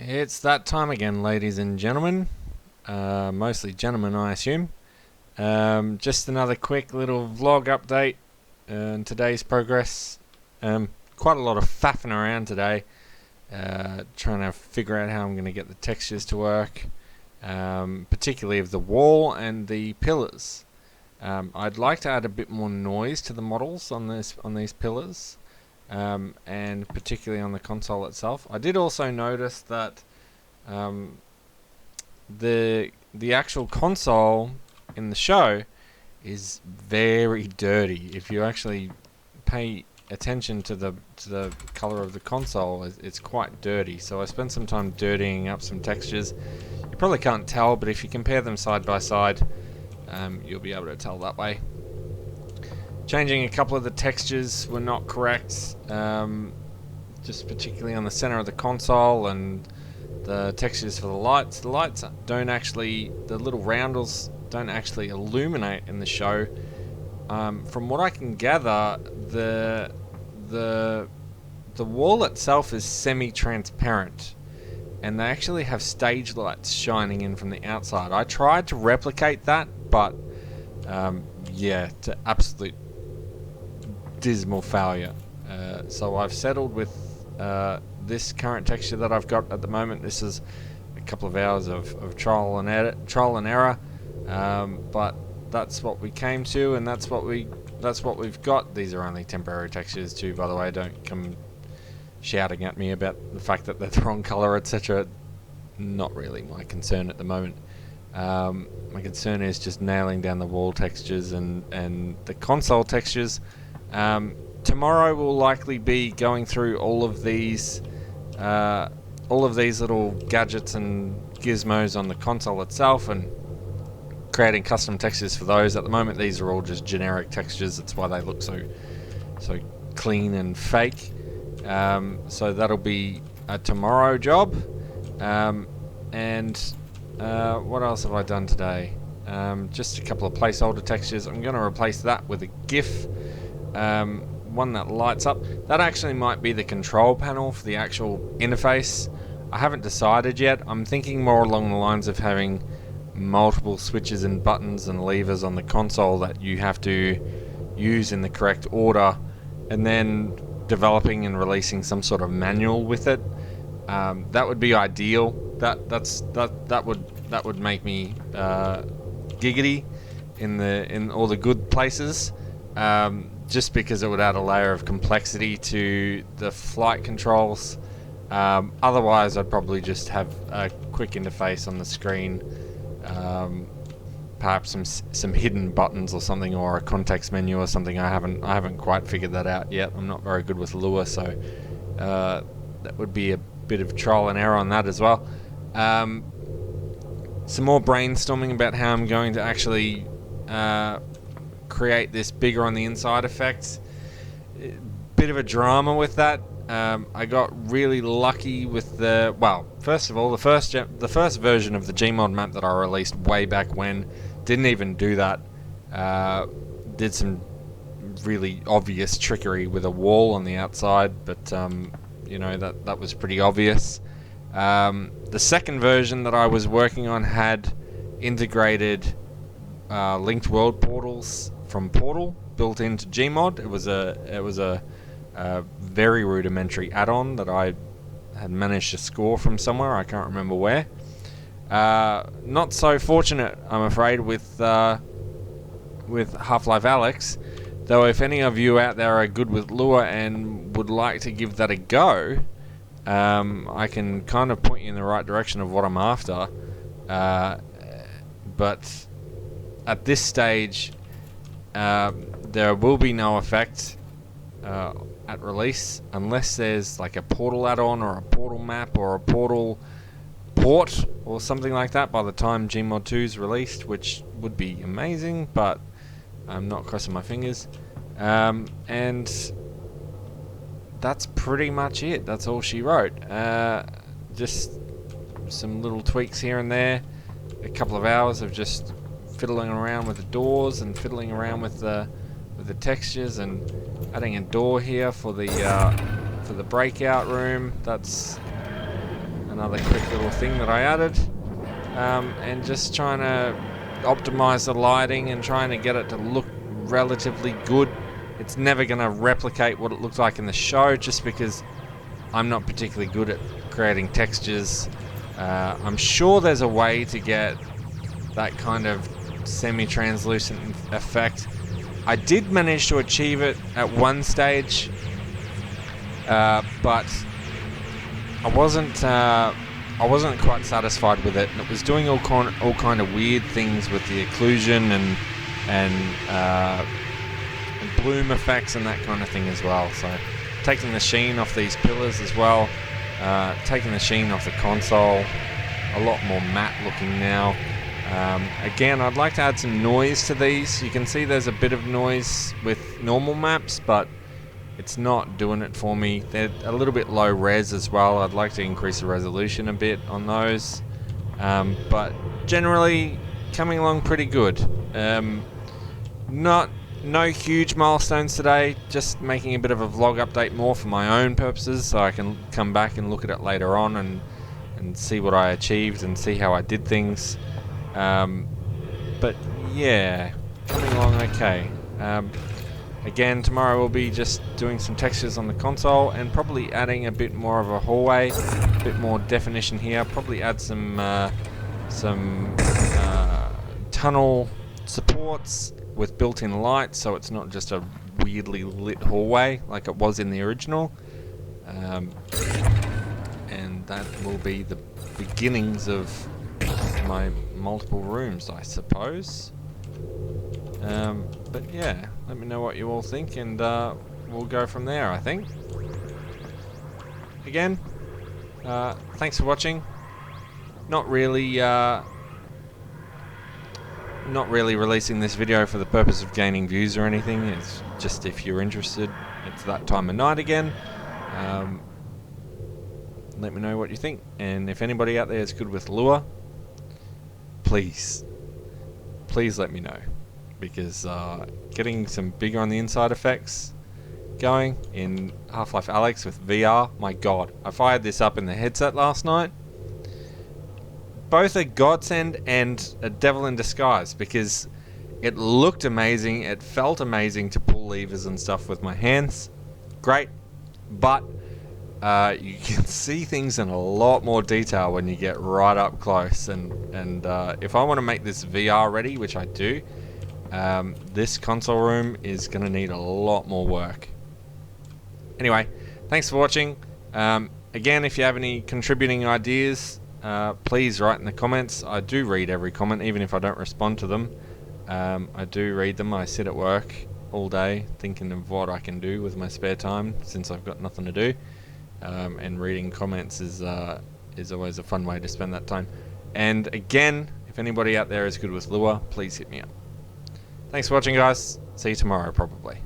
It's that time again, ladies and gentlemen. Mostly gentlemen, I assume. Just another quick little vlog update on today's progress. Quite a lot of faffing around today, trying to figure out how I'm going to get the textures to work, particularly of the wall and the pillars. I'd like to add a bit more noise to the models on these pillars. And particularly on the console itself. I did also notice that the actual console in the show is very dirty. If you actually pay attention to the color of the console, it's quite dirty. So I spent some time dirtying up some textures. You probably can't tell, but if you compare them side by side, you'll be able to tell that way. Changing a couple of the textures were not correct, just particularly on the center of the console and the textures for the lights. The lights don't actually, the little roundels don't actually illuminate in the show. From what I can gather, the wall itself is semi-transparent, and they actually have stage lights shining in from the outside. I tried to replicate that, but yeah, to absolute dismal failure. So I've settled with this current texture that I've got at the moment. This is a couple of hours of trial and error, but that's what we came to, and that's what we've got. These are only temporary textures too, by the way. Don't come shouting at me about the fact that they're the wrong color, etc. Not really my concern at the moment. My concern is just nailing down the wall textures and the console textures. Tomorrow we'll likely be going through all of these little gadgets and gizmos on the console itself and creating custom textures for those. At the moment these are all just generic textures. That's why they look so clean and fake. So that'll be a tomorrow job. And what else have I done today? Just a couple of placeholder textures. I'm going to replace that with a GIF, one that lights up. That actually might be the control panel for the actual interface. I haven't decided yet. I'm thinking more along the lines of having multiple switches and buttons and levers on the console that you have to use in the correct order, and then developing and releasing some sort of manual with it. That would be ideal. That would make me giggity in all the good places, just because it would add a layer of complexity to the flight controls. Otherwise I'd probably just have a quick interface on the screen, perhaps some hidden buttons or something, or a context menu or something. I haven't quite figured that out yet. I'm not very good with Lua, so that would be a bit of trial and error on that as well. Some more brainstorming about how I'm going to actually create this bigger on the inside effect. Bit of a drama with that. I got really lucky with first of all, the first version of the GMod map that I released way back when didn't even do that. Did some really obvious trickery with a wall on the outside, but you know, that was pretty obvious. The second version that I was working on had integrated linked world portals from Portal built into Gmod. It was a very rudimentary add-on that I had managed to score from somewhere. I can't remember where. Not so fortunate, I'm afraid, with Half-Life Alyx. Though if any of you out there are good with Lua and would like to give that a go, I can kind of point you in the right direction of what I'm after. But at this stage, there will be no effect at release unless there's like a portal add-on or a portal map or a portal port or something like that by the time GMod 2 is released, which would be amazing, but I'm not crossing my fingers. And that's pretty much it. That's all she wrote. Just some little tweaks here and there. A couple of hours of just fiddling around with the doors and fiddling around with the textures and adding a door here for the breakout room. That's another quick little thing that I added. And just trying to optimize the lighting and trying to get it to look relatively good. It's never going to replicate what it looks like in the show, just because I'm not particularly good at creating textures. I'm sure there's a way to get that kind of semi-translucent effect. I did manage to achieve it at one stage, but I wasn't quite satisfied with it. It was doing all kind of weird things with the occlusion and bloom effects and that kind of thing as well. So taking the sheen off these pillars as well, taking the sheen off the console, a lot more matte looking now. Again, I'd like to add some noise to these. You can see there's a bit of noise with normal maps, but it's not doing it for me. They're a little bit low res as well. I'd like to increase the resolution a bit on those. But generally coming along pretty good. No huge milestones today, just making a bit of a vlog update more for my own purposes, so I can come back and look at it later on and see what I achieved and see how I did things. But yeah, coming along okay. Again, tomorrow we'll be just doing some textures on the console and probably adding a bit more of a hallway, a bit more definition here. Probably add some tunnel supports with built-in lights, so it's not just a weirdly lit hallway like it was in the original. And that will be the beginnings of my multiple rooms, I suppose. But yeah, let me know what you all think, and we'll go from there, I think. Again, thanks for watching. Not really releasing this video for the purpose of gaining views or anything. It's just if you're interested. It's that time of night again. Let me know what you think, and if anybody out there is good with lure, please let me know, because getting some bigger on the inside effects going in Half-Life Alyx with VR, my god. I fired this up in the headset last night. Both a godsend and a devil in disguise, because it looked amazing, it felt amazing to pull levers and stuff with my hands. Great, but you can see things in a lot more detail when you get right up close, and if I want to make this VR ready, which I do, this console room is going to need a lot more work. Anyway, thanks for watching. Again, if you have any contributing ideas, please write in the comments. I do read every comment, even if I don't respond to them. I do read them. I sit at work all day thinking of what I can do with my spare time, since I've got nothing to do. And reading comments is always a fun way to spend that time. And again, if anybody out there is good with lure, please hit me up. Thanks for watching, guys. See you tomorrow, probably.